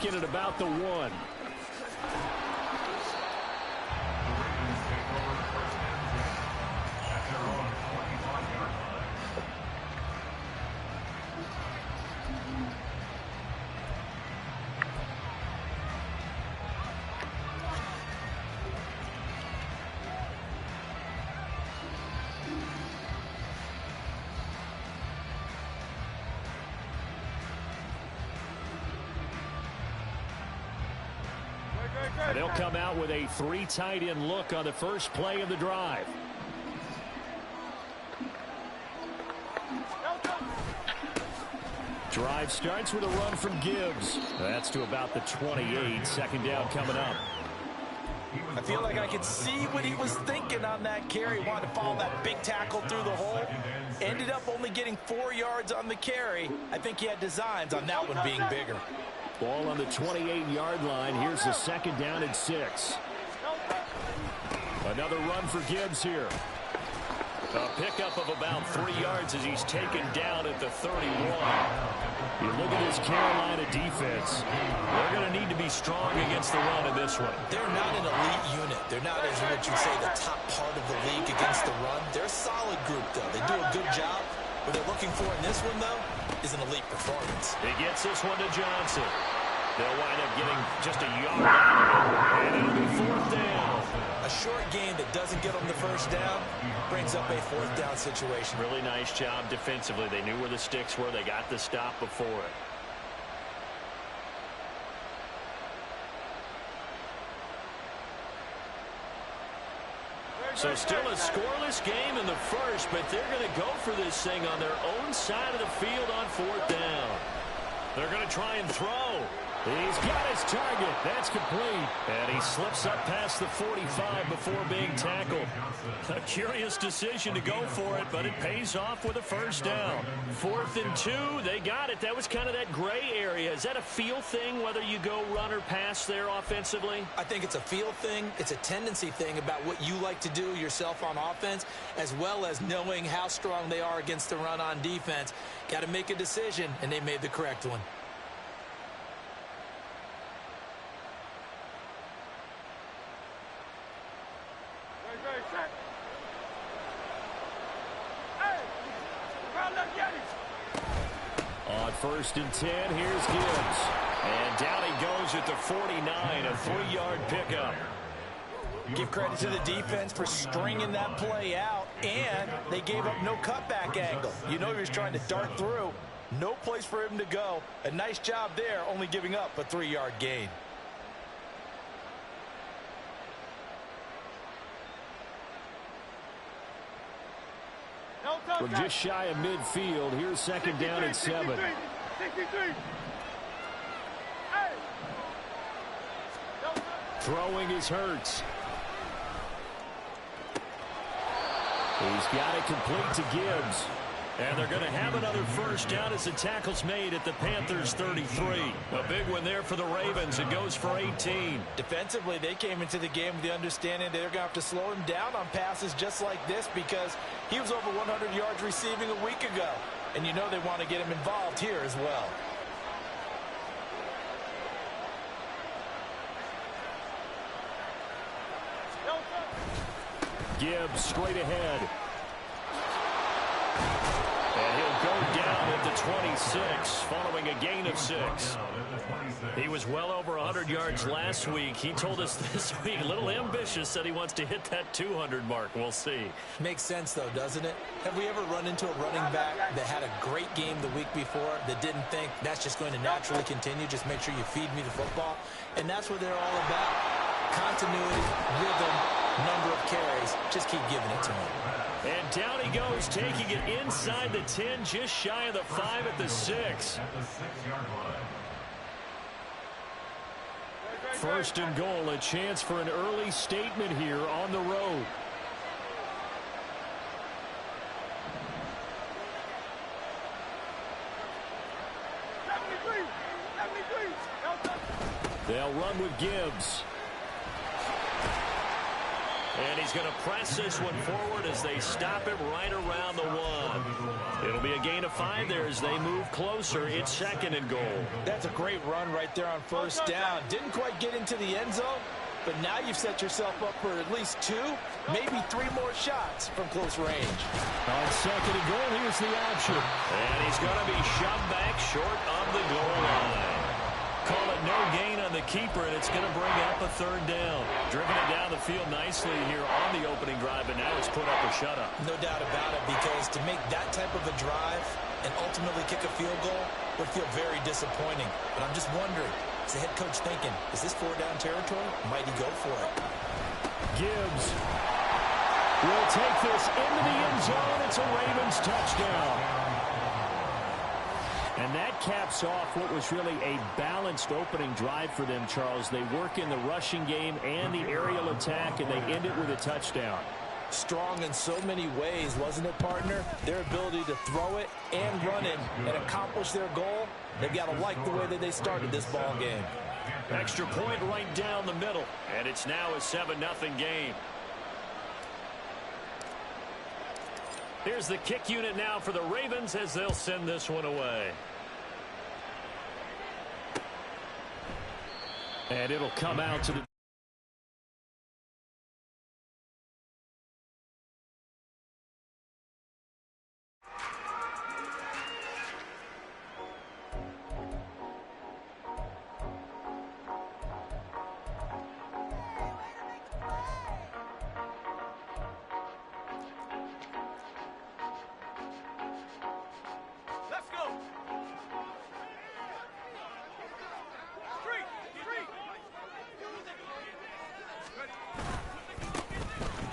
second at about the 1. They'll come out with a 3 tight end look on the first play of the drive. Drive starts with a run from Gibbs. That's to about the 28. Second down coming up. I feel like I could see what he was thinking on that carry. Wanted to follow that big tackle through the hole. Ended up only getting 4 yards on the carry. I think he had designs on that one being bigger. Ball on the 28-yard line. Here's the second down and 6. Another run for Gibbs here. A pickup of about 3 yards as he's taken down at the 31. You look at this Carolina defense. They're going to need to be strong against the run in this one. They're not an elite unit. They're not, as what you'd say, the top part of the league against the run. They're a solid group, though. They do a good job. What they're looking for in this one, though, is an elite performance. He gets this one to Johnson. They'll wind up getting just a yard out of it, and it'll be 4th down. A short game that doesn't get them the first down brings up a 4th down situation. Really nice job defensively. They knew where the sticks were. They got the stop before it. So still a scoreless game in the first, but they're going to go for this thing on their own side of the field on 4th down. They're going to try and throw. He's got his target. That's complete. And he slips up past the 45 before being tackled. A curious decision to go for it, but it pays off with a first down. 4th and 2. They got it. That was kind of that gray area. Is that a feel thing, whether you go run or pass there offensively? I think it's a feel thing. It's a tendency thing about what you like to do yourself on offense, as well as knowing how strong they are against the run on defense. Got to make a decision, and they made the correct one. On 1st and 10, here's Gibbs. And down he goes at the 49, a 3-yard pickup. Give credit to the defense for stringing that play out, and they gave up no cutback angle. You know he was trying to dart through. No place for him to go. A nice job there, only giving up a 3-yard gain. From just shy of midfield, here's second down and 7. Throwing is Hurts. He's got it complete to Gibbs. And they're going to have another first down as the tackle's made at the Panthers' 33. A big one there for the Ravens. It goes for 18. Defensively, they came into the game with the understanding they're going to have to slow him down on passes just like this because he was over 100 yards receiving a week ago. And you know they want to get him involved here as well. Gibbs straight ahead. And he'll go down at the 26 following a gain of 6. He was well over 100 yards last week. He told us this week, a little ambitious, said he wants to hit that 200 mark. We'll see. Makes sense, though, doesn't it? Have we ever run into a running back that had a great game the week before that didn't think that's just going to naturally continue? Just make sure you feed me the football. And that's what they're all about. Continuity, rhythm, number of carries. Just keep giving it to him. And down he goes, taking it inside the 10, just shy of the 5 at the 6. First and goal, a chance for an early statement here on the road. They'll run with Gibbs. And he's going to press this one forward as they stop him right around the 1. It'll be a gain of 5 there as they move closer. It's 2nd and goal. That's a great run right there on first down. Didn't quite get into the end zone, but now you've set yourself up for at least 2, maybe 3 more shots from close range. On 2nd and goal, here's the option. And he's going to be shoved back short of the goal line. Call it no gain on the keeper, and it's going to bring up a 3rd down. Driven it down the field nicely here on the opening drive, and now it's put up or shut up. No doubt about it, because to make that type of a drive and ultimately kick a field goal would feel very disappointing. But I'm just wondering, is the head coach thinking, is this 4-down territory? Might he go for it? Gibbs will take this into the end zone. It's a Ravens touchdown. And that caps off what was really a balanced opening drive for them, Charles. They work in the rushing game and the aerial attack, and they end it with a touchdown. Strong in so many ways, wasn't it, partner? Their ability to throw it and run it and accomplish their goal, they've got to like the way that they started this ball game. Extra point right down the middle, and it's now a 7-0 game. Here's the kick unit now for the Ravens as they'll send this one away. And it'll come out to the...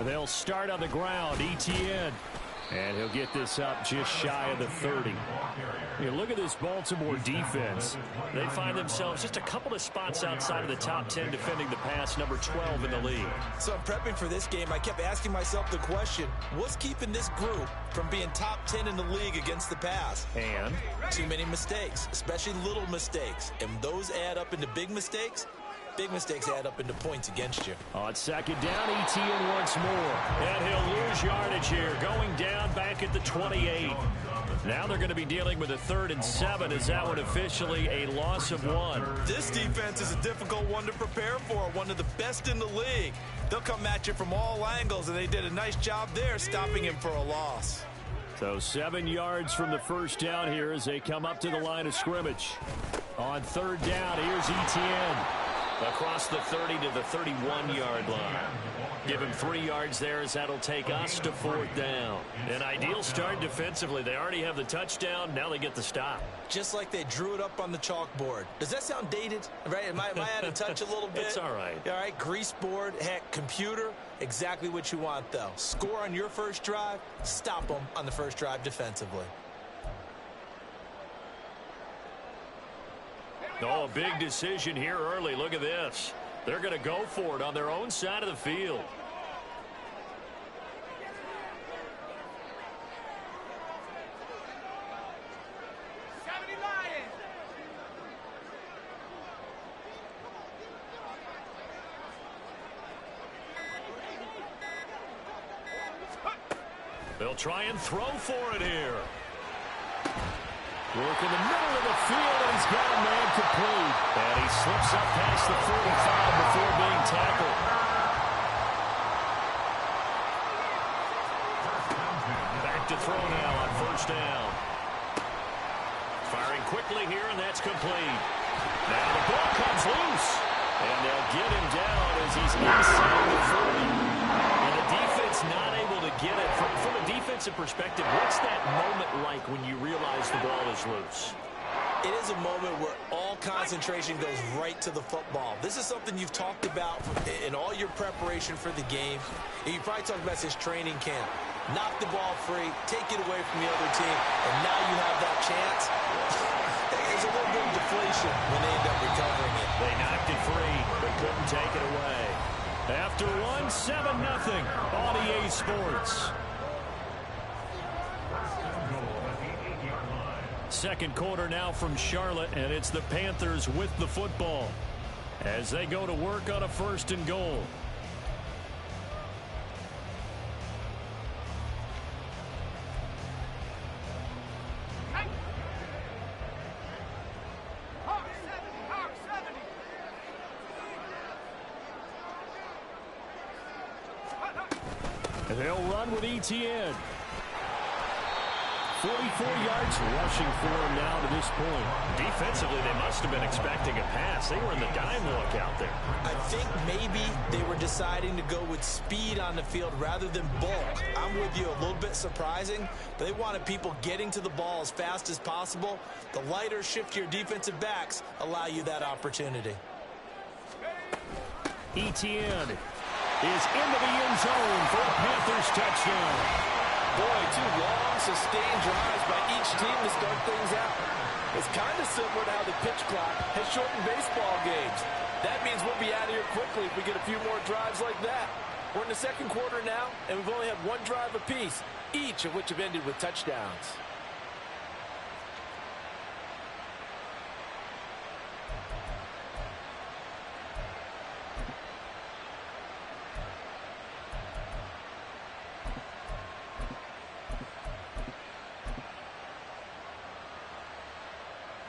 They'll start on the ground. ETN. And he'll get this up just shy of the 30. You look at this Baltimore defense. They find themselves just a couple of spots outside of the top 10 defending the pass, number 12 in the league. So I'm prepping for this game. I kept asking myself the question, what's keeping this group from being top 10 in the league against the pass? And? Too many mistakes, especially little mistakes. And those add up into big mistakes. Big mistakes add up into points against you. On 2nd down, ETN once more. And he'll lose yardage here, going down back at the 28. Now they're going to be dealing with a 3rd and 7 as that one officially a loss of 1. This defense is a difficult one to prepare for, one of the best in the league. They'll come at you from all angles, and they did a nice job there stopping him for a loss. So 7 yards from the first down here as they come up to the line of scrimmage. On 3rd down, here's ETN. Across the 30 to the 31-yard line. Give him 3 yards there as that'll take us to 4th down. An ideal start defensively. They already have the touchdown. Now they get the stop. Just like they drew it up on the chalkboard. Does that sound dated? Right? Am I out of touch a little bit? It's all right. All right, grease board, heck, computer. Exactly what you want, though. Score on your first drive. Stop them on the first drive defensively. Oh, a big decision here early. Look at this. They're going to go for it on their own side of the field. They'll try and throw for it here. Work in the middle of the field, and he's got a man complete. And he slips up past the 45 before being tackled. Back to throw now on 1st down. Firing quickly here, and that's complete. Now the ball comes loose. And they'll get him down as he's inside the 40. And the defense not able to get it. From a defensive perspective, what's that moment like when you realize the ball is loose? It is a moment where all concentration goes right to the football. This is something you've talked about in all your preparation for the game. And you probably talked about since training camp. Knock the ball free, take it away from the other team, and now you have that chance. There's a little bit of deflation when they end up recovering it. They knocked it free, but couldn't take it away. After one, 7-0 on EA Sports. Second quarter now from Charlotte, and it's the Panthers with the football as they go to work on a 1st and goal. They'll run with ETN. 44 yards rushing for him now to this point. Defensively, they must have been expecting a pass. They were in the dime look out there. I think maybe they were deciding to go with speed on the field rather than bulk. I'm with you, a little bit surprising, but they wanted people getting to the ball as fast as possible. The lighter, shiftier defensive backs allow you that opportunity. ETN is into the end zone for a Panthers touchdown. Boy, 2 long, sustained drives by each team to start things out. It's kind of similar to how the pitch clock has shortened baseball games. That means we'll be out of here quickly if we get a few more drives like that. We're in the second quarter now, and we've only had 1 drive apiece, each of which have ended with touchdowns.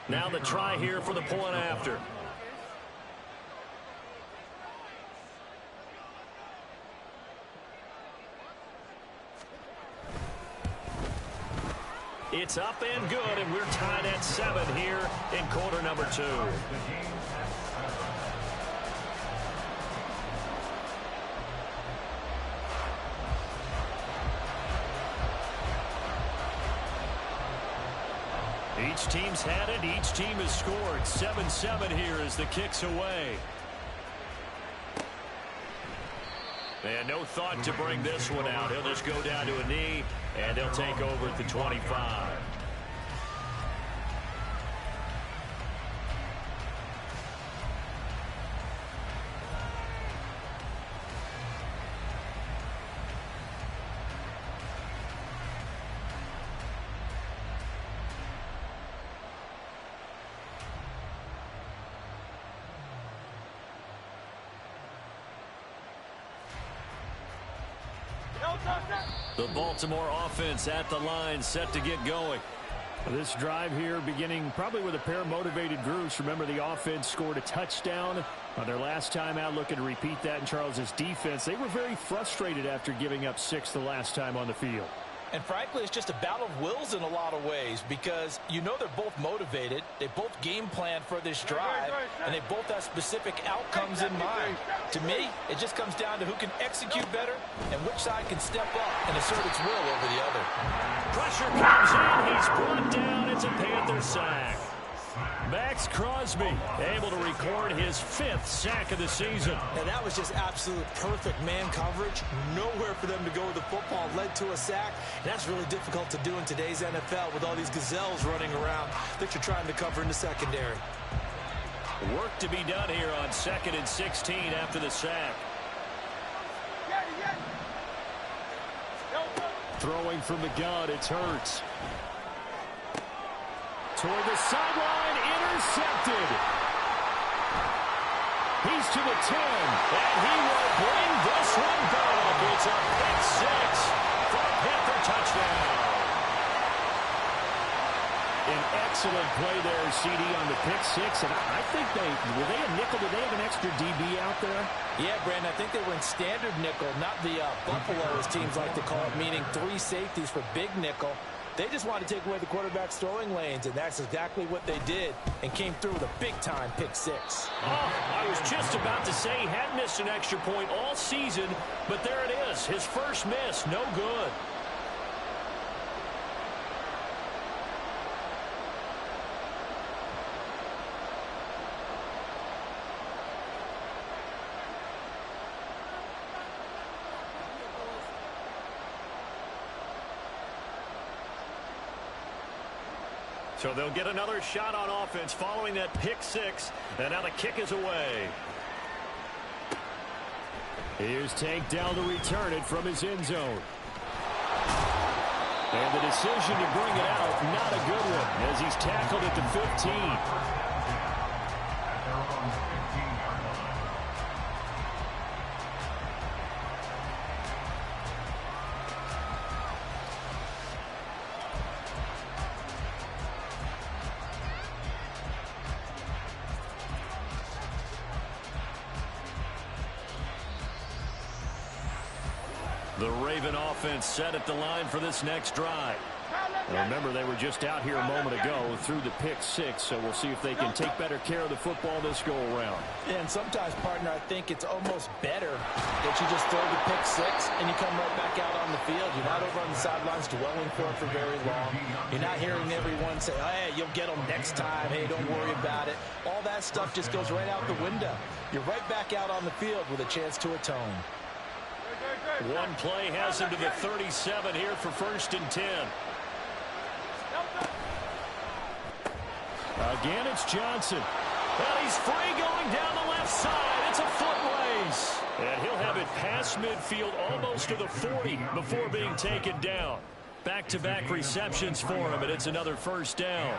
Now the try here for the point after. It's up and good, and we're tied at 7 here in quarter number 2. Each team's had it. Each team has scored. 7-7 here as the kick's away. And no thought to bring this one out. He'll just go down to a knee, and they'll take over at the 25. The Baltimore offense at the line, set to get going. This drive here beginning probably with a pair of motivated groups. Remember, the offense scored a touchdown on their last time out, looking to repeat that in Charles's defense. They were very frustrated after giving up 6 the last time on the field. And frankly, it's just a battle of wills in a lot of ways because you know they're both motivated. They both game plan for this drive, and they both have specific outcomes in mind. To me, it just comes down to who can execute better and which side can step up and assert its will over the other. Pressure comes in. He's brought down. It's a Panther sack. Max Crosby able to record his 5th sack of the season. And that was just absolute perfect man coverage. Nowhere for them to go with the football. Led to a sack. And that's really difficult to do in today's NFL with all these gazelles running around that you're trying to cover in the secondary. Work to be done here on 2nd and 16 after the sack. Throwing from the gun, it's Hurts. Toward the sideline, intercepted. He's to the 10, and he will bring this one back. It's a pick 6 for a Panther touchdown. An excellent play there, CD, on the pick 6, and I think were they a nickel? Did they have an extra DB out there? Yeah, Brandon, I think they were in standard nickel, not the Buffalo, as teams like to call it, meaning 3 safeties for big nickel. They just wanted to take away the quarterback's throwing lanes, and that's exactly what they did and came through with a big-time pick 6. Oh, I was just about to say he had missed an extra point all season, but there it is. His first miss, no good. So they'll get another shot on offense following that pick 6, and now the kick is away. Here's Tank Dell to return it from his end zone. And the decision to bring it out, not a good one, as he's tackled at the 15. The Raven offense set at the line for this next drive. And remember, they were just out here a moment ago through the pick six, so we'll see if they can take better care of the football this go-around. Yeah, and sometimes, partner, I think it's almost better that you just throw the pick six and you come right back out on the field. You're not over on the sidelines dwelling for very long. You're not hearing everyone say, hey, you'll get them next time. Hey, don't worry about it. All that stuff just goes right out the window. You're right back out on the field with a chance to atone. One play has him to the 37 here for 1st and 10. Again, it's Johnson. Well, he's free going down the left side. It's a foot race. And he'll have it past midfield almost to the 40 before being taken down. Back-to-back receptions for him, and it's another 1st down.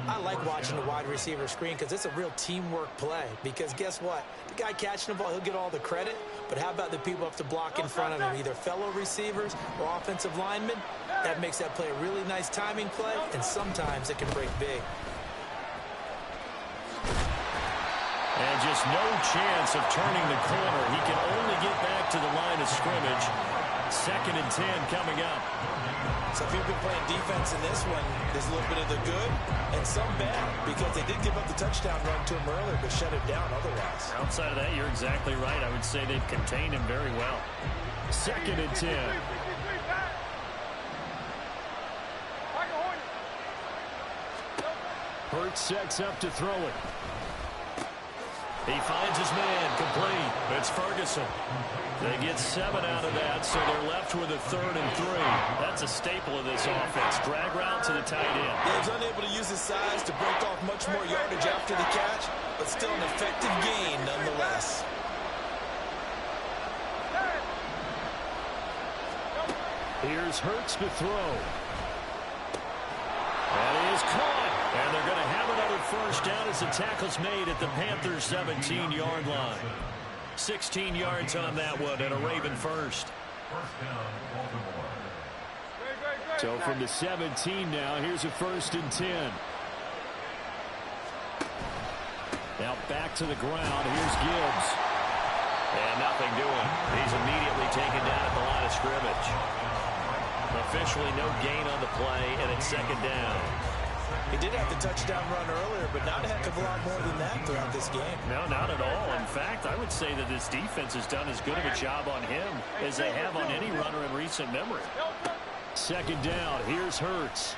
I like watching the wide receiver screen because it's a real teamwork play. Because guess what? The guy catching the ball, he'll get all the credit. But how about the people up to block in front of him, either fellow receivers or offensive linemen? That makes that play a really nice timing play, and sometimes it can break big. And just no chance of turning the corner. He can only get back to the line of scrimmage. 2nd and 10 coming up. So if you've been playing defense in this one, there's a little bit of the good and some bad, because they did give up the touchdown run to him earlier, but shut him down otherwise. Outside of that, you're exactly right. I would say they've contained him very well. 2nd and 10. Hurts sets up to throw it. He finds his man, complete. It's Ferguson. They get 7 out of that, so they're left with a 3rd and 3. That's a staple of this offense. Drag route to the tight end. He was unable to use his size to break off much more yardage after the catch, but still an effective gain nonetheless. Here's Hurts to throw. That is caught. And they're going to have another 1st down as the tackle's made at the Panthers' 17-yard line. 16 yards on that one and a Raven 1st. So from the 17 now, here's a 1st and 10. Now back to the ground. Here's Gibbs. And nothing doing. He's immediately taken down at the line of scrimmage. Officially no gain on the play, and it's 2nd down. He did have the touchdown run earlier, but not a heck of a lot more than that throughout this game. No, not at all. In fact, I would say that this defense has done as good of a job on him as they have on any runner in recent memory. 2nd down. Here's Hurts.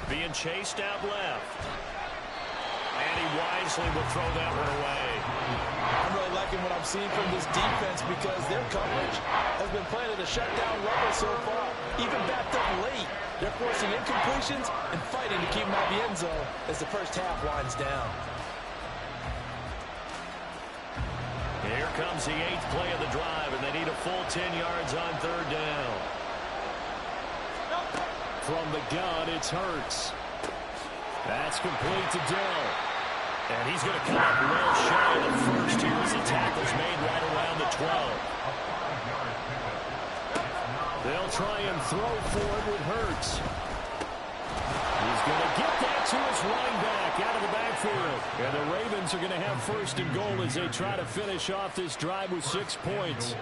Being chased out left. And he wisely will throw that one away. I'm really liking what I'm seeing from this defense because their coverage has been playing at a shutdown level so far. Even backed up late. They're forcing incompletions and fighting to keep them out of the end zone as the 1st half winds down. Here comes the 8th play of the drive, and they need a full 10 yards on 3rd down. From the gun, it's Hurts. That's complete to Dell. And he's going to come up well shy of the 1st here as the tackle's made right around the 12. They'll try and throw forward with Hurts. He's going to get that to his running back out of the backfield. And the Ravens are going to have 1st and goal as they try to finish off this drive with 6 points.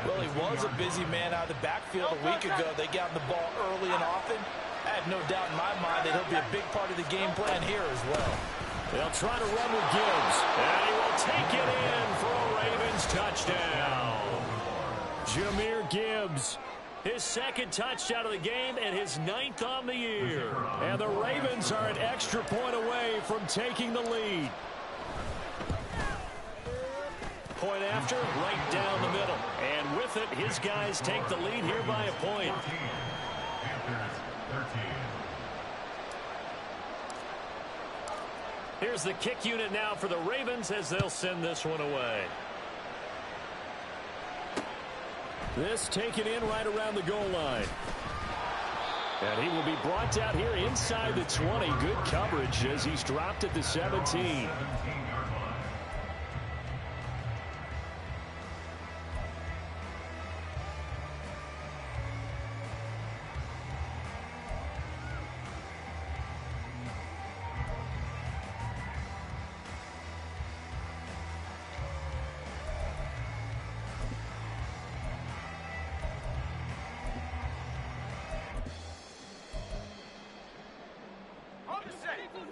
Well, he was a busy man out of the backfield a week ago. They got the ball early and often. I have no doubt in my mind that he'll be a big part of the game plan here as well. They'll try to run with Gibbs. And he will take it in for a Ravens touchdown. Jahmyr Gibbs. His 2nd touchdown of the game and his 9th on the year. And the Ravens are an extra point away from taking the lead. Point after, right down the middle. And with it, his guys take the lead here by a point. Here's the kick unit now for the Ravens as they'll send this one away. This taken in right around the goal line. And he will be brought down here inside the 20. Good coverage as he's dropped at the 17.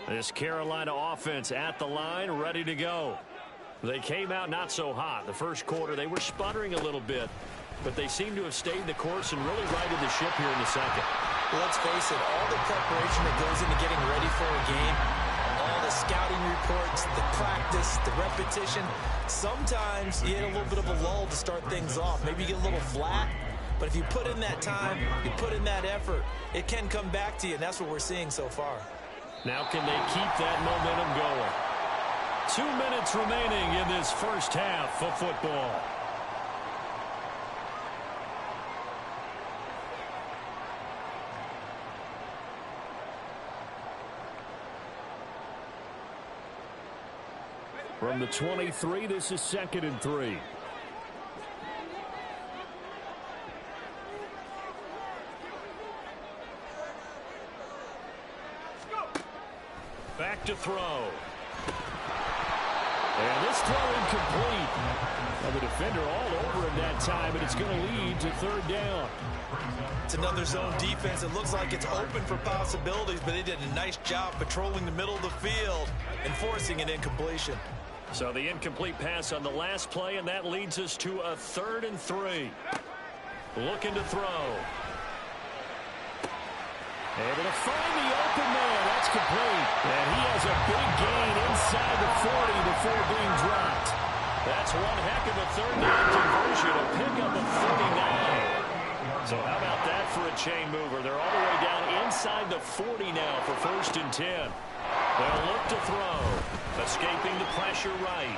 This Carolina offense at the line, ready to go. They came out not so hot. The first quarter, they were sputtering a little bit, but they seem to have stayed the course and really righted the ship here in the second. Well, let's face it, all the preparation that goes into getting ready for a game, all the scouting reports, the practice, the repetition, sometimes you hit a little bit of a lull to start things off. Maybe you get a little flat, but if you put in that time, you put in that effort, it can come back to you, and that's what we're seeing so far. Now can they keep that momentum going? 2 minutes remaining in this first half of football. From the 23, this is 2nd and 3. Back to throw. And this throw incomplete. Now the defender all over him that time, and it's going to lead to 3rd down. It's another zone defense. It looks like it's open for possibilities, but they did a nice job patrolling the middle of the field and forcing an incompletion. So the incomplete pass on the last play, and that leads us to a 3rd and 3. Looking to throw. Able to find the open man. That's complete. And he has a big gain inside the 40 before being dropped. That's one heck of a 3rd down conversion. A pickup of 39. So how about that for a chain mover? They're all the way down inside the 40 now for 1st and 10. They'll look to throw. Escaping the pressure right.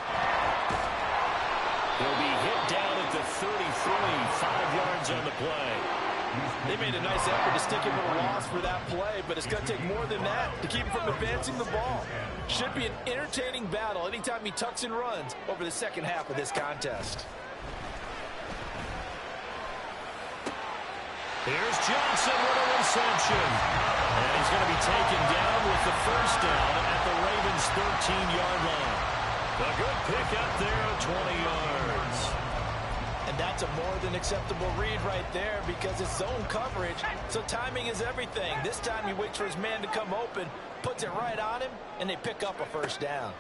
He'll be hit down at the 33, 5 yards on the play. They made a nice effort to stick him with a loss for that play, but it's going to take more than that to keep him from advancing the ball. Should be an entertaining battle anytime he tucks and runs over the second half of this contest. Here's Johnson with a reception. And he's going to be taken down with the 1st down at the Ravens' 13-yard line. A good pickup there of 20 yards. And that's a more than acceptable read right there because it's zone coverage, so timing is everything. This time he waits for his man to come open, puts it right on him, and they pick up a 1st down.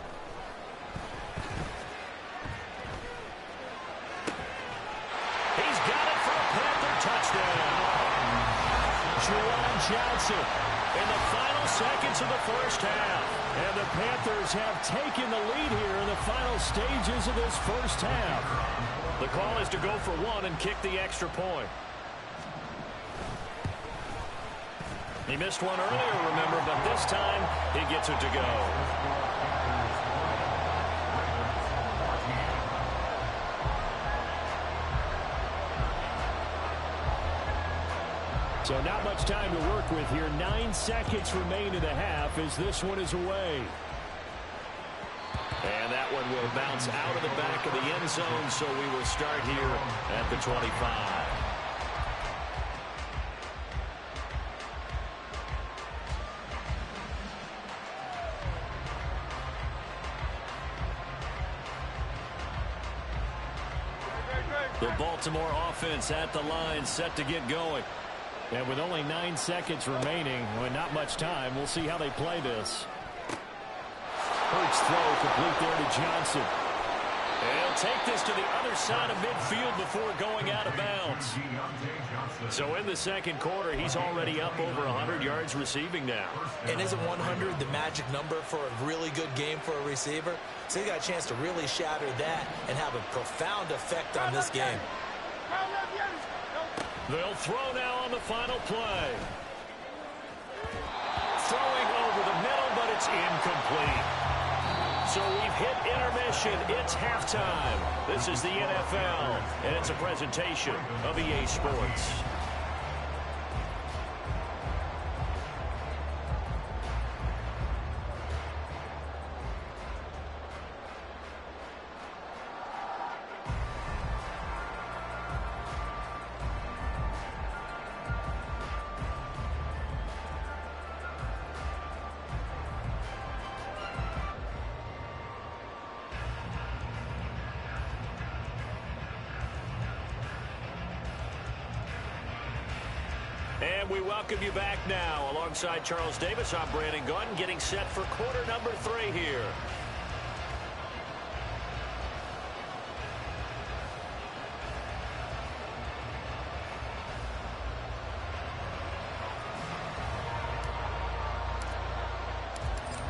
He's got it for a Panther touchdown. Juwan Johnson in the final seconds of the first half. And the Panthers have taken the lead here in the final stages of this first half. The call is to go for 1 and kick the extra point. He missed one earlier, remember, but this time he gets it to go. So not much time to work with here. 9 seconds remain in the half as this one is away. And that one will bounce out of the back of the end zone, so we will start here at the 25. The Baltimore offense at the line, set to get going. And with only 9 seconds remaining, with not much time, we'll see how they play this. Hurts throw complete there to Johnson. And he'll take this to the other side of midfield before going out of bounds. So in the second quarter, he's already up over 100 yards receiving now. And isn't 100 the magic number for a really good game for a receiver? So he got a chance to really shatter that and have a profound effect on this game. They'll throw now on the final play. Throwing over the middle, but it's incomplete. So we've hit intermission. It's halftime. This is the NFL, and it's a presentation of EA Sports. And we welcome you back now. Alongside Charles Davis, I'm Brandon Gunn, getting set for quarter number 3 here.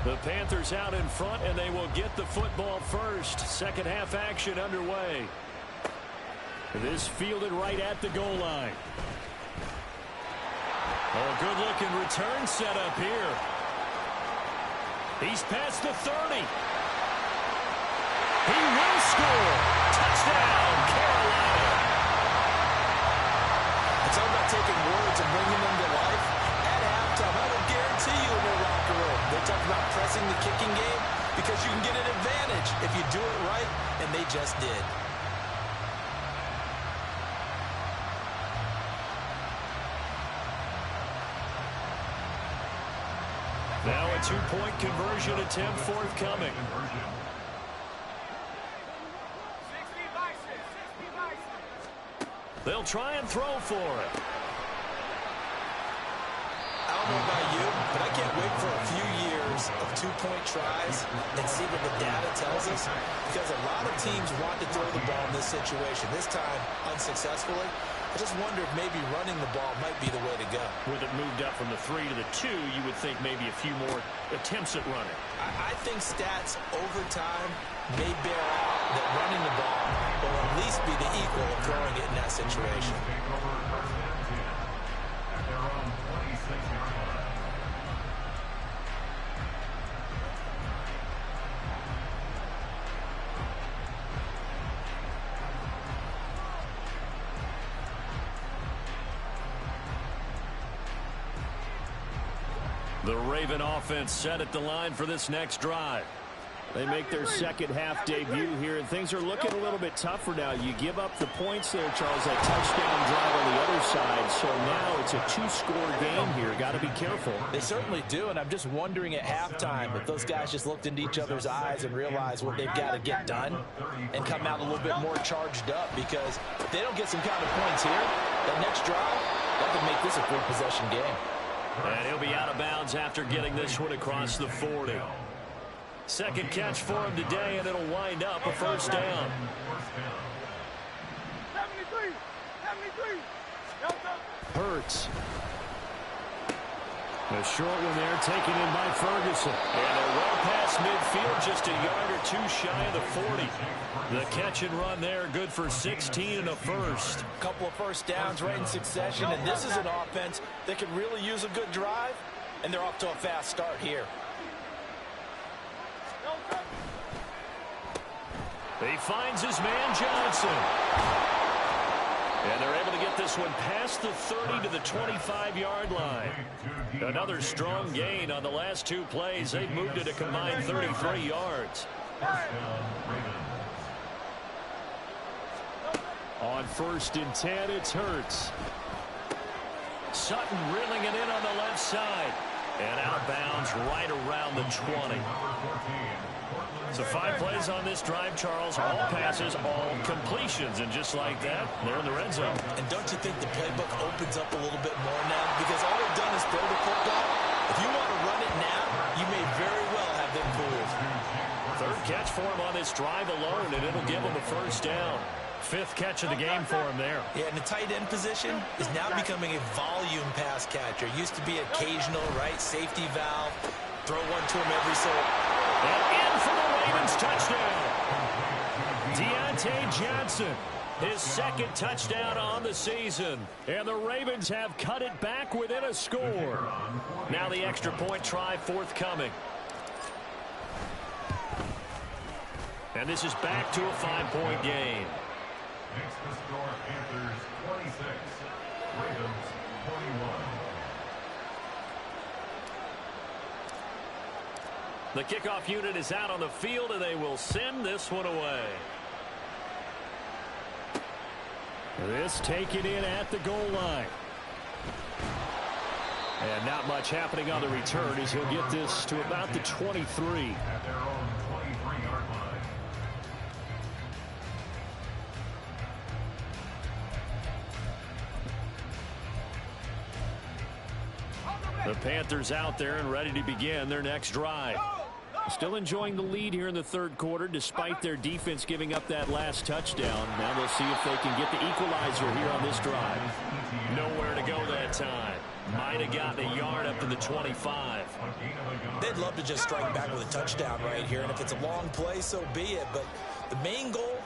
The Panthers out in front, and they will get the football first. Second half action underway. This fielded right at the goal line. Oh, good-looking return set up here. He's past the 30. He will score. Touchdown, Carolina. It's all about taking words and bringing them to life. At halftime, I would guarantee you in their locker room, they talk about pressing the kicking game because you can get an advantage if you do it right, and they just did. Now a two-point conversion attempt forthcoming. They'll try and throw for it. I don't know about you, but I can't wait for a few years of two-point tries and see what the data tells us, because a lot of teams want to throw the ball in this situation. This time, unsuccessfully. I just wonder if maybe running the ball might be the way to go. With it moved up from the 3 to the 2, you would think maybe a few more attempts at running. I think stats over time may bear out that running the ball will at least be the equal of throwing it in that situation. The Raven offense set at the line for this next drive. They make their second half debut here, and things are looking a little bit tougher now. You give up the points there, Charles, that touchdown drive on the other side. So now it's a two-score game here. Got to be careful. They certainly do, and I'm just wondering at halftime if those guys just looked into each other's eyes and realized what they've got to get done and come out a little bit more charged up, because if they don't get some kind of points here, that next drive, that could make this a three-possession game. And he'll be out of bounds after getting this one across the 40. Second catch for him today, and it'll wind up a first down. 73. Hurts. A short one there taken in by Ferguson. And they're well past midfield, just a yard or two shy of the 40. The catch and run there, good for 16 and a first. A couple of first downs right in succession, and this is an offense that could really use a good drive, and they're off to a fast start here. He finds his man Johnson. And they're able to get this one past the 30 to the 25-yard line. Another strong gain on the last two plays. They've moved it a combined 33 yards. On 1st and 10, it's Hurts. Sutton reeling it in on the left side. And outbounds right around the 20. So 5 plays on this drive, Charles. All passes, all completions. And just like that, they're in the red zone. And don't you think the playbook opens up a little bit more now? Because all they've done is throw the football. If you want to run it now, you may very well have them fooled. Third catch for him on this drive alone, and it'll give him a first down. 5th catch of the game for him there. Yeah, and the tight end position is now becoming a volume pass catcher. Used to be occasional, right? Safety valve. Throw one to him every so. And in for the Ravens touchdown. Deontay Johnson, his second touchdown on the season. And the Ravens have cut it back within a score. Now the extra point try forthcoming. And this is back to a 5-point game. Next to score, Panthers 26, Ravens 21. The kickoff unit is out on the field, and they will send this one away. This taken in at the goal line. And not much happening on the return as he'll get this to about the 23. At their own 23-yard line. The Panthers out there and ready to begin their next drive. Still enjoying the lead here in the third quarter despite their defense giving up that last touchdown. Now they'll see if they can get the equalizer here on this drive. Nowhere to go that time. Might have gotten a yard up to the 25. They'd love to just strike back with a touchdown right here, and if it's a long play, so be it. But the main goal,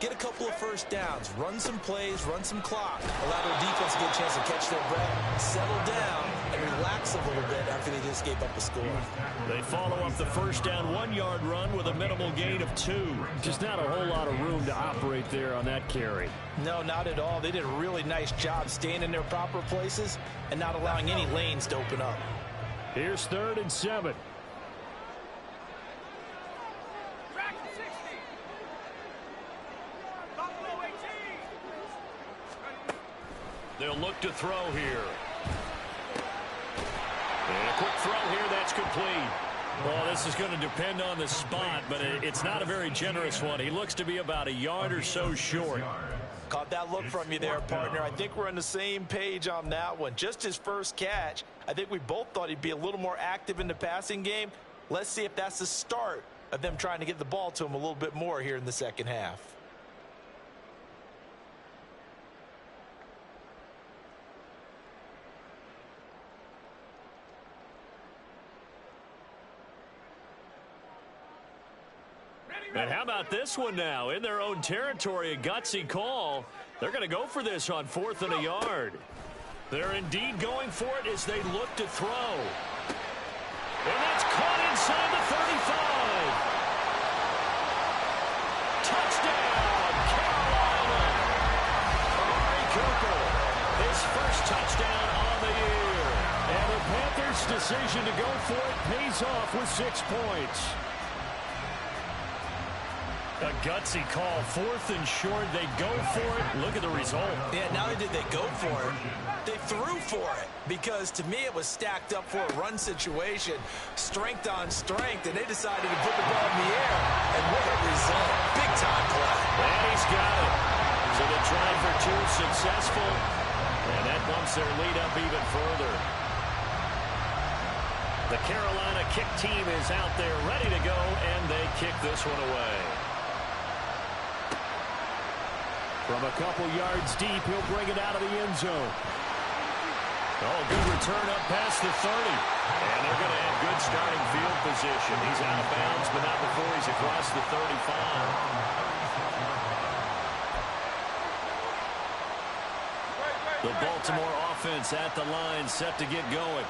get a couple of first downs, run some plays, run some clock, allow their defense to get a chance to catch their breath, settle down, and relax a little bit after they just gave up a score. They follow up the first down 1-yard run with a minimal gain of 2. Just not a whole lot of room to operate there on that carry. No, not at all. They did a really nice job staying in their proper places and not allowing any lanes to open up. Here's 3rd and 7. They'll look to throw here. And a quick throw here, that's complete. Well, this is going to depend on the spot, but it's not a very generous one. He looks to be about a yard or so short. Caught that look from you there, partner. I think we're on the same page on that one. Just his first catch. I think we both thought he'd be a little more active in the passing game. Let's see if that's the start of them trying to get the ball to him a little bit more here in the second half. And how about this one now? In their own territory, a gutsy call. They're going to go for this on 4th and a yard. They're indeed going for it as they look to throw. And that's caught inside the 35. Touchdown, Carolina. Amari Cooper, his first touchdown on the year. And the Panthers' decision to go for it pays off with 6 points. A gutsy call, 4th and short. They go for it. Look at the result. Yeah, not only did they go for it, they threw for it. Because to me, it was stacked up for a run situation, strength on strength, and they decided to put the ball in the air. And what a result. Big time play. And he's got it. So the try for 2 successful. And that bumps their lead up even further. The Carolina kick team is out there ready to go, and they kick this one away. From a couple yards deep, he'll bring it out of the end zone. Oh, good return up past the 30. And they're going to have good starting field position. He's out of bounds, but not before he's across the 35. The Baltimore offense at the line, set to get going.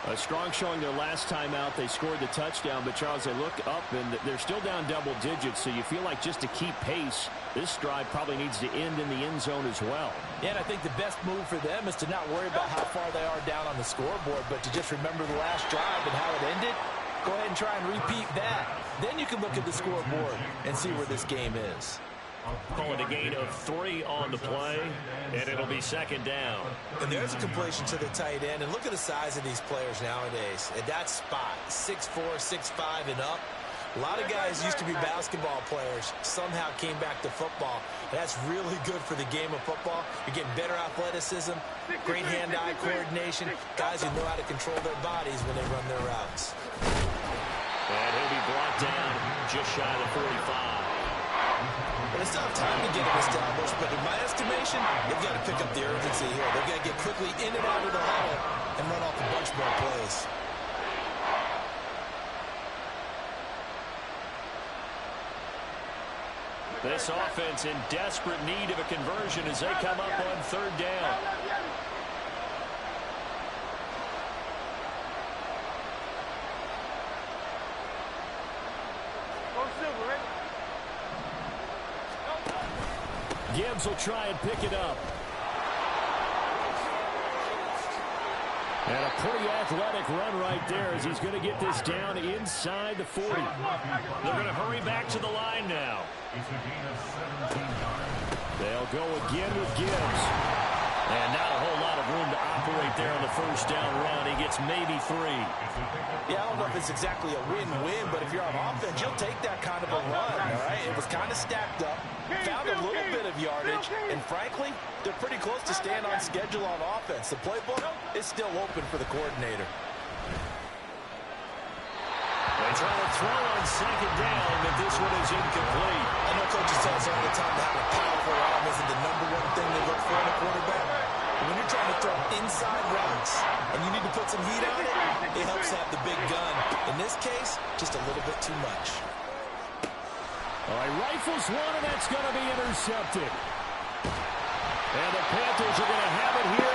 A strong showing their last time out. They scored the touchdown, but Charles, they look up and they're still down double digits, so you feel like just to keep pace, this drive probably needs to end in the end zone as well. Yeah, and I think the best move for them is to not worry about how far they are down on the scoreboard, but to just remember the last drive and how it ended. Go ahead and try and repeat that. Then you can look at the scoreboard and see where this game is. Call it a gain of 3 on the play, and it'll be 2nd down. And there's a completion to the tight end. And look at the size of these players nowadays. At that spot, 6'4", 6'5", and up. A lot of guys used to be basketball players, somehow came back to football. And that's really good for the game of football. You're getting better athleticism, great hand-eye coordination, guys who know how to control their bodies when they run their routes. And he'll be brought down just shy of the 45. But it's not time to get them established, but in my estimation, they've got to pick up the urgency here. They've got to get quickly in and out of the huddle and run off a bunch more plays. This offense in desperate need of a conversion as they come up on 3rd down. Gibbs will try and pick it up. And a pretty athletic run right there as he's going to get this down inside the 40. They're going to hurry back to the line now. They'll go again with Gibbs. And not a whole lot of room to operate there on the first down run. He gets maybe 3. Yeah, I don't know if it's exactly a win-win, but if you're on offense, you'll take that kind of a run, all right? It was kind of stacked up, found a little bit of yardage, and frankly, they're pretty close to staying on schedule on offense. The playbook is still open for the coordinator. They try to throw on second down, but this one is incomplete. I know coaches tell us all the time that having a powerful arm isn't the #1 thing they look for in a quarterback. But when you're trying to throw inside routes and you need to put some heat on it, it helps to have the big gun. In this case, just a little bit too much. All right, rifles one, and that's going to be intercepted. And the Panthers are going to have it here.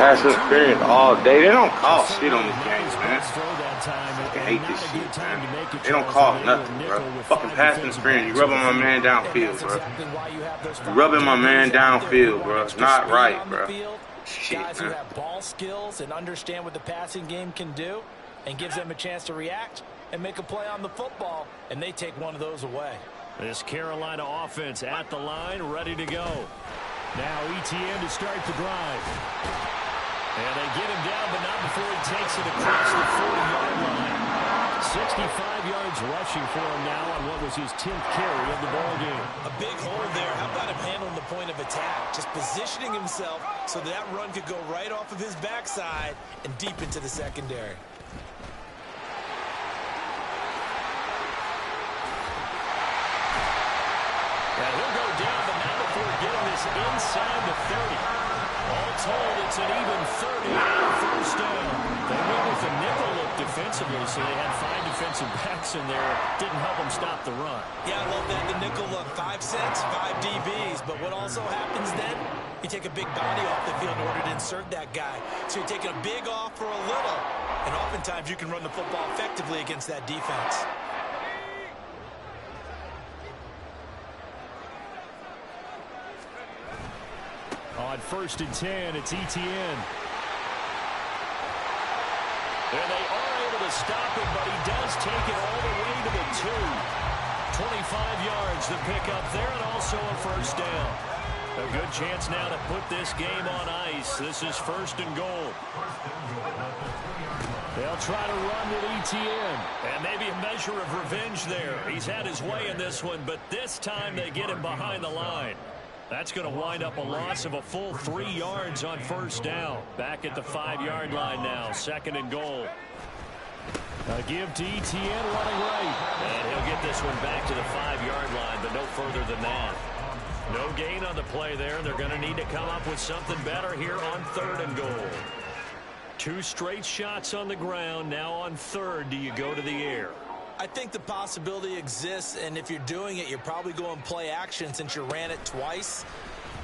Pass interference all day. They don't call shit on these games, man. I hate this shit, man. They don't call nothing, bro. Fucking pass interference. You rubbing my man downfield, bro. You rubbing my man downfield, bro. It's not right, bro. Shit, guys who man. have ball skills and understand what the passing game can do and gives them a chance to react and make a play on the football, and they take one of those away. This Carolina offense at the line, ready to go. Now ETN to start the drive. And they get him down, but not before he takes it across the 40-yard line. 65 yards rushing for him now on what was his 10th carry of the ball game. A big hole there. How about him handling the point of attack? Just positioning himself so that run could go right off of his backside and deep into the secondary. And he'll go down, but not before getting this inside the 30. All told, it's an even 30 on first down. They went with the nickel look defensively, so they had 5 defensive backs in there. Didn't help them stop the run. Yeah, I love that. The nickel look, 5 sets, 5 DBs. But what also happens then, you take a big body off the field in order to insert that guy. So you're taking a big off for a little. And oftentimes you can run the football effectively against that defense. On 1st and 10, it's ETN. And they are able to stop him, but he does take it all the way to the 2. 25 yards, the pickup there, and also a first down. A good chance now to put this game on ice. This is 1st and goal. They'll try to run with ETN. And maybe a measure of revenge there. He's had his way in this one, but this time they get him behind the line. That's going to wind up a loss of a full 3 yards on first down. Back at the 5-yard line now, 2nd and goal. A give to ETN running right. And he'll get this one back to the 5-yard line, but no further than that. No gain on the play there. They're going to need to come up with something better here on 3rd and goal. 2 straight shots on the ground. Now on 3rd, do you go to the air? I think the possibility exists, and if you're doing it, you're probably going play action since you ran it twice.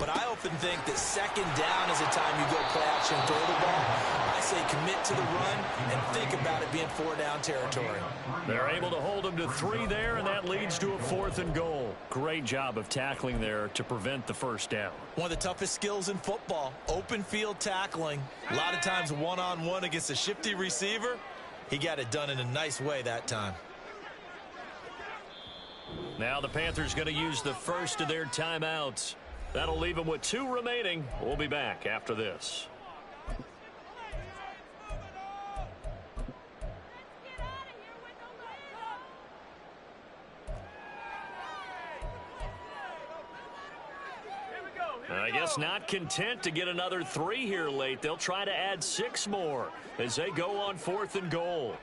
But I often think that 2nd down is the time you go play action and throw the ball. I say commit to the run and think about it being 4-down territory. They're able to hold him to 3 there, and that leads to a 4th and goal. Great job of tackling there to prevent the first down. One of the toughest skills in football, open field tackling. A lot of times one-on-one against a shifty receiver. He got it done in a nice way that time. Now the Panthers going to use the first of their timeouts. That'll leave them with 2 remaining. We'll be back after this. I guess not content to get another 3 here late. They'll try to add 6 more as they go on 4th and goal.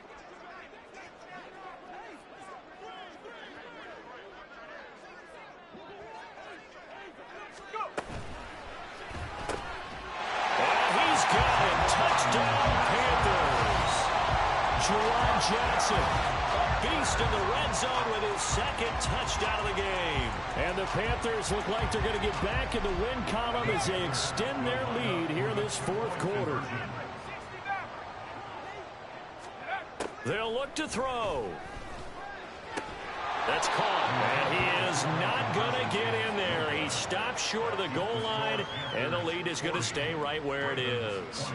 Jackson, a beast in the red zone with his 2nd touchdown of the game. And the Panthers look like they're going to get back in the win column as they extend their lead here in this 4th quarter. They'll look to throw. That's caught, and he is not going to get in there. He stops short of the goal line, and the lead is going to stay right where it is.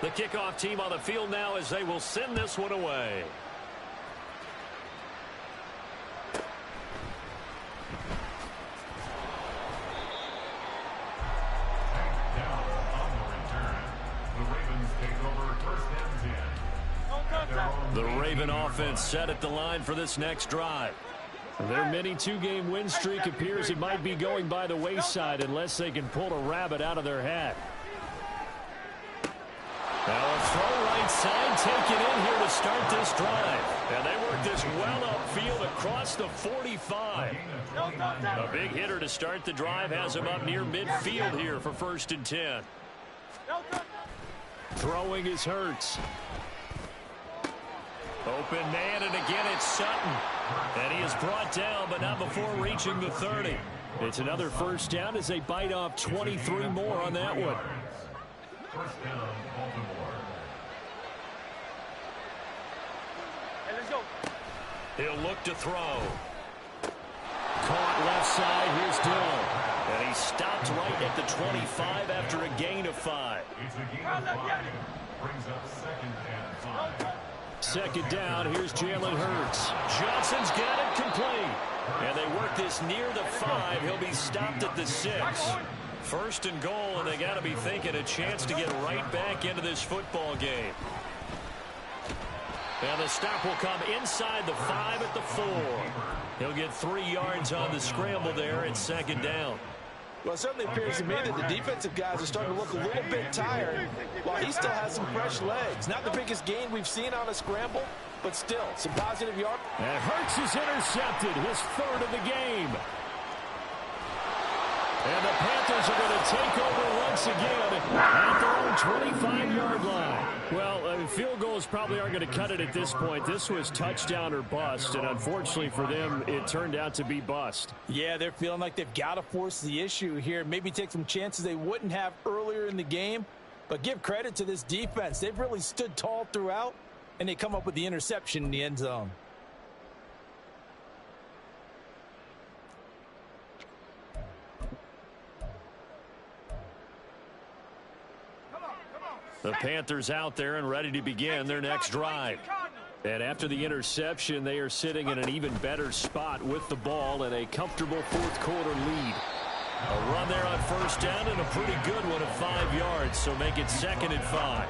The kickoff team on the field now as they will send this one away. Down on the return. The Ravens take over 1st and 10. The Raven offense set at the line for this next drive. Their mini two-game win streak appears it might be going by the wayside unless they can pull a rabbit out of their hat. Now a throw right side taken in here to start this drive. And they work this well upfield across the 45. A big hitter to start the drive has him up near midfield here for 1st and 10. Throwing is Hurts. Open man, and again it's Sutton. And he is brought down, but not before reaching the 30. It's another first down as they bite off 23 more on that one. First down, Baltimore. Hey, let's go. He'll look to throw. Caught left side. Here's Dillon. And he stopped right at the 25 after a gain of 5. It's a gain of 5. Brings up 2nd and 5. 2nd down. Here's Jalen Hurts. Johnson's got it complete. And they work this near the 5. He'll be stopped at the 6. 1st and goal, and they got to be thinking a chance to get right back into this football game. And the stop will come inside the 5 at the 4. He'll get 3 yards on the scramble there at 2nd down. Well, it certainly appears to me that the defensive guys are starting to look a little bit tired while he still has some fresh legs. Not the biggest gain we've seen on a scramble, but still some positive yards. And Hurts is intercepted, his 3rd of the game. And the Panthers are going to take over once again at their own 25-yard line. Well, field goals probably aren't going to cut it at this point. This was touchdown or bust, and unfortunately for them, it turned out to be bust. Yeah, they're feeling like they've got to force the issue here. Maybe take some chances they wouldn't have earlier in the game. But give credit to this defense. They've really stood tall throughout, and they come up with the interception in the end zone. The Panthers out there and ready to begin their next drive. And after the interception, they are sitting in an even better spot with the ball and a comfortable 4th quarter lead. A run there on 1st down and a pretty good one of 5 yards, so make it 2nd and 5.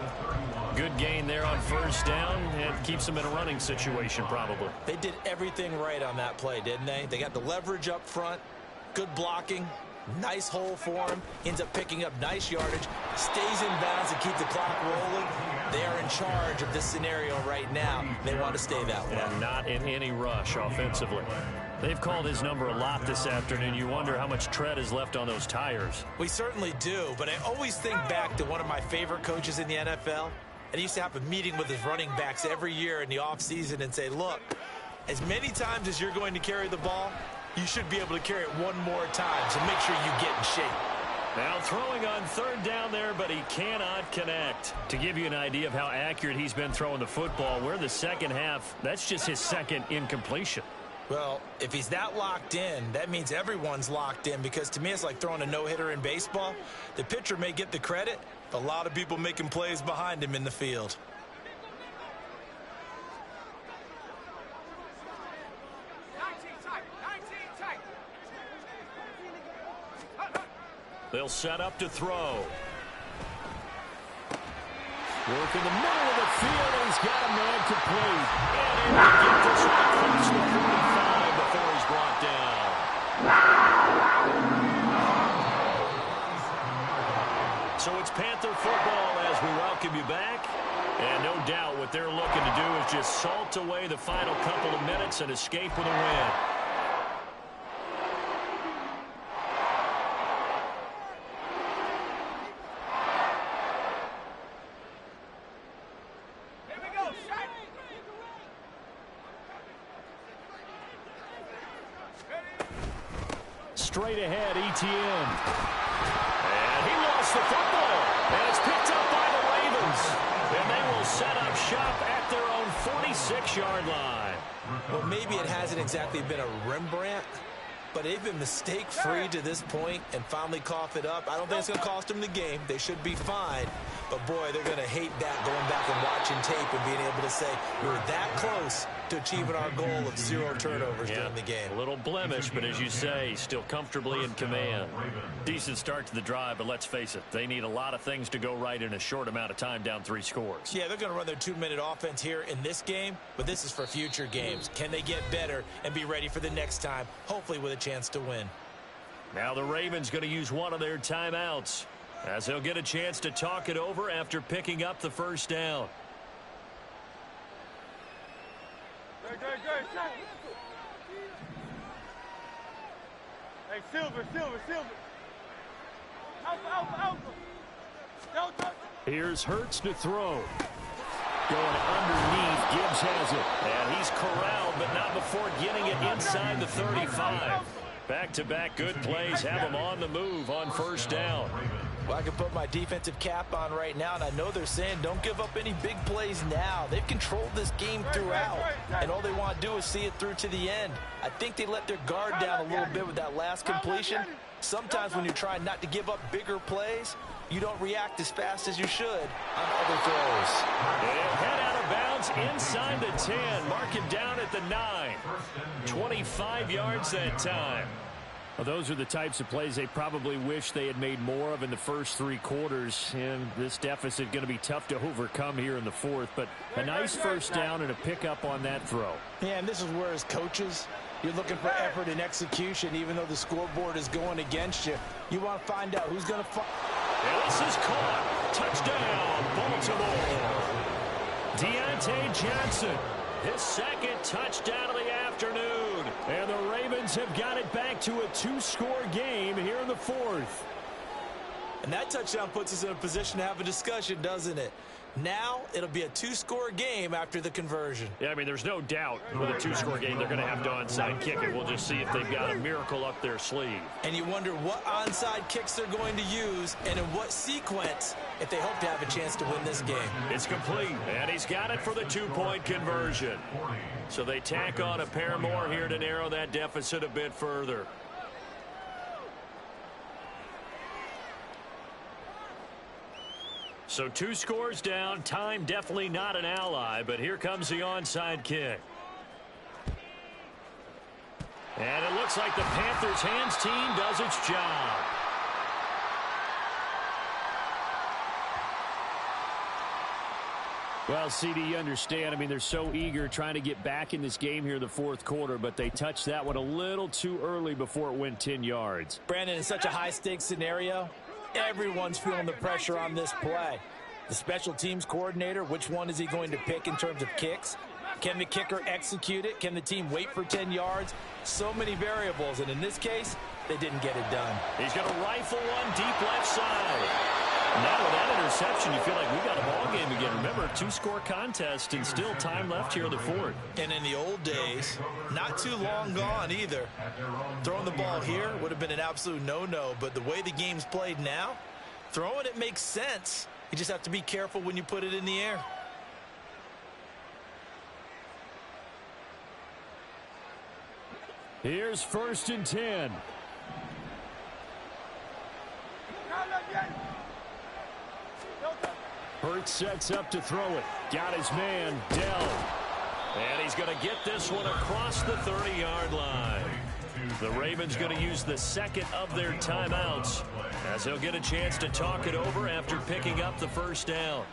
Good gain there on 1st down and keeps them in a running situation probably. They did everything right on that play, didn't they? They got the leverage up front, good blocking. Nice hole for him. Ends up picking up nice yardage. Stays in bounds and keep the clock rolling. They are in charge of this scenario right now. They want to stay that way. And not in any rush offensively. They've called his number a lot this afternoon. You wonder how much tread is left on those tires. We certainly do, but I always think back to one of my favorite coaches in the NFL. And he used to have a meeting with his running backs every year in the offseason and say, look, as many times as you're going to carry the ball, you should be able to carry it one more time, so make sure you get in shape. Now throwing on 3rd down there, but he cannot connect. To give you an idea of how accurate he's been throwing the football, we're in the 2nd half. That's just his 2nd incompletion. Well, if he's that locked in, that means everyone's locked in, because to me it's like throwing a no-hitter in baseball. The pitcher may get the credit, but a lot of people making plays behind him in the field. They'll set up to throw. Work in the middle of the field, and he's got a man complete. And he will get this one across the 45 before he's brought down. So it's Panther football as we welcome you back. And no doubt what they're looking to do is just salt away the final couple of minutes and escape with a win. Straight ahead, ETN. And he lost the football. And it's picked up by the Ravens. And they will set up shop at their own 46-yard line. Well, maybe it hasn't exactly been a Rembrandt, but they've been mistake-free to this point and finally cough it up. I don't think it's going to cost them the game. They should be fine. But, boy, they're going to hate that going back back and watching tape and being able to say we were that close to achieving our goal of 0 turnovers during the game. A little blemish, but as you say, still comfortably in command. Decent start to the drive, but let's face it, they need a lot of things to go right in a short amount of time, down 3 scores. Yeah, they're going to run their 2-minute offense here in this game, but this is for future games. Can they get better and be ready for the next time, hopefully with a chance to win? Now the Ravens going to use one of their timeouts, as they'll get a chance to talk it over after picking up the first down. Good. Hey, Silver. Alpha. Here's Hurts to throw. Going underneath, Gibbs has it. And he's corralled, but not before getting it inside the 35. Back-to-back good plays have him on the move on first down. Well, I can put my defensive cap on right now, and I know they're saying don't give up any big plays now. They've controlled this game throughout, and all they want to do is see it through to the end. I think they let their guard down a little bit with that last completion. Sometimes when you're trying not to give up bigger plays, you don't react as fast as you should on other throws. They'll head out of bounds inside the 10, mark it down at the 9. 25 yards that time. Well, those are the types of plays they probably wish they had made more of in the first 3 quarters. And this deficit going to be tough to overcome here in the 4th. But a nice first down and a pickup on that throw. Yeah, and this is where as coaches, you're looking for effort and execution. Even though the scoreboard is going against you, you want to find out who's going to find. And this is caught. Touchdown, Baltimore. Deontay Johnson, his second touchdown of the afternoon. And the Ravens have got it back to a 2-score game here in the 4th. And that touchdown puts us in a position to have a discussion, doesn't it? Now it'll be a 2-score game after the conversion. Yeah, I mean, there's no doubt with a 2-score game they're going to have to onside kick it. We'll just see if they've got a miracle up their sleeve. And you wonder what onside kicks they're going to use and in what sequence if they hope to have a chance to win this game. It's complete, and he's got it for the 2-point conversion. So they tack on a pair more here to narrow that deficit a bit further. So 2 scores down. Time definitely not an ally, but here comes the onside kick. And it looks like the Panthers' hands team does its job. Well, CD, you understand. I mean, they're so eager trying to get back in this game here in the 4th quarter, but they touched that one a little too early before it went 10 yards. Brandon, in such a high-stakes scenario, everyone's feeling the pressure on this play. The special teams coordinator, which one is he going to pick in terms of kicks? Can the kicker execute it? Can the team wait for 10 yards? So many variables, and in this case, they didn't get it done. He's going to rifle one deep left side. Now with that interception, you feel like we got a ball game again. Remember, a 2-score contest and still time left here in the 4th. And in the old days, not too long gone either, throwing the ball here would have been an absolute no-no. But the way the game's played now, throwing it makes sense. You just have to be careful when you put it in the air. Here's 1st and 10. Hurts sets up to throw it. Got his man, Dell. And he's going to get this one across the 30-yard line. The Ravens going to use the second of their timeouts as they'll get a chance to talk it over after picking up the first down.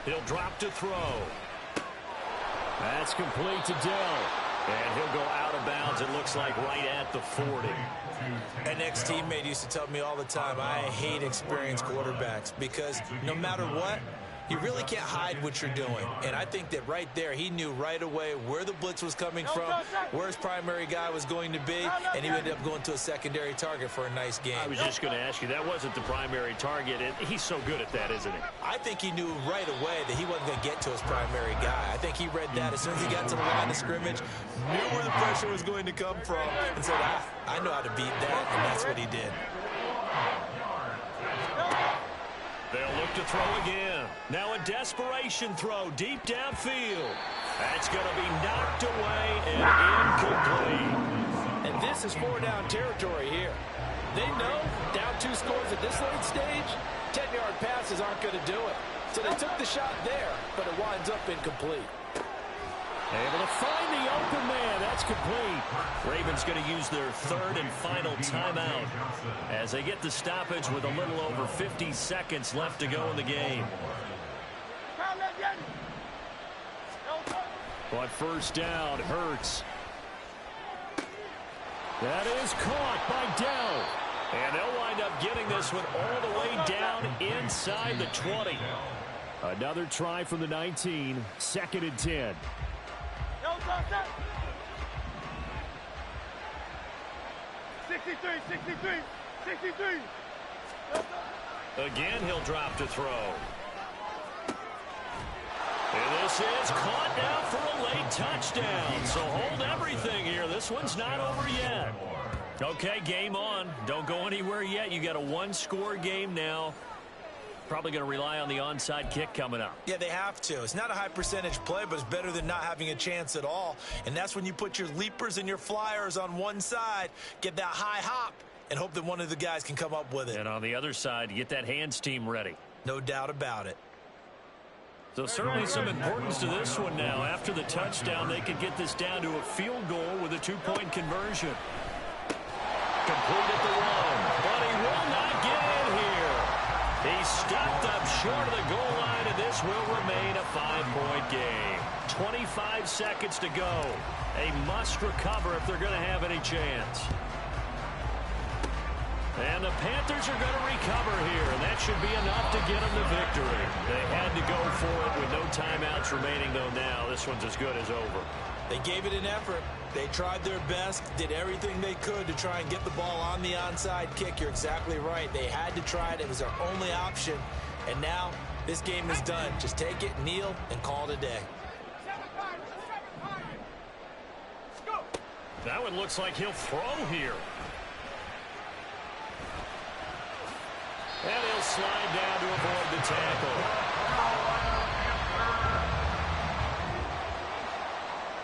He'll drop to throw. That's complete to Dell. And he'll go out of bounds, it looks like, right at the 40. An ex-teammate used to tell me all the time, I hate experienced quarterbacks because no matter what, you really can't hide what you're doing. And I think that right there, he knew right away where the blitz was coming from, where his primary guy was going to be, and he ended up going to a secondary target for a nice game. I was just going to ask you, that wasn't the primary target, and he's so good at that, isn't he? I think he knew right away that he wasn't going to get to his primary guy. I think he read that as soon as he got to the line of scrimmage, knew where the pressure was going to come from, and said, I know how to beat that, and that's what he did. They'll look to throw again. Now a desperation throw deep downfield. That's going to be knocked away and incomplete. And And this is 4-down territory here. They know down 2 scores at this late stage, 10-yard passes aren't going to do it. So they took the shot there, but it winds up incomplete. Able to find the open man. That's complete. Ravens going to use their 3rd and final timeout as they get the stoppage with a little over 50 seconds left to go in the game. But first down hurts. That is caught by Dell. And they'll wind up getting this one all the way down inside the 20. Another try from the 19. 2nd and 10. 63. Again, he'll drop to throw. And this is caught now for a late touchdown. So hold everything here. This one's not over yet. Okay, game on. Don't go anywhere yet. You got a 1-score game now. Probably going to rely on the onside kick coming up. Yeah, they have to. It's not a high percentage play, but it's better than not having a chance at all. And that's when you put your leapers and your flyers on one side, get that high hop, and hope that one of the guys can come up with it. And on the other side, you get that hands team ready. No doubt about it. So certainly some importance to this one now. After the touchdown, they could get this down to a field goal with a 2-point conversion. Completed the run, but he will not get in here. He's stopped up short of the goal line, and this will remain a 5-point game. 25 seconds to go. A must recover if they're going to have any chance. And the Panthers are going to recover here, and that should be enough to get them the victory. They had to go for it with no timeouts remaining, though now this one's as good as over. They gave it an effort. They tried their best, did everything they could to try and get the ball on the onside kick. You're exactly right. They had to try it. It was their only option. And now this game is done. Just take it, kneel, and call it a day. That one looks like he'll throw here. And he'll slide down to avoid the tackle.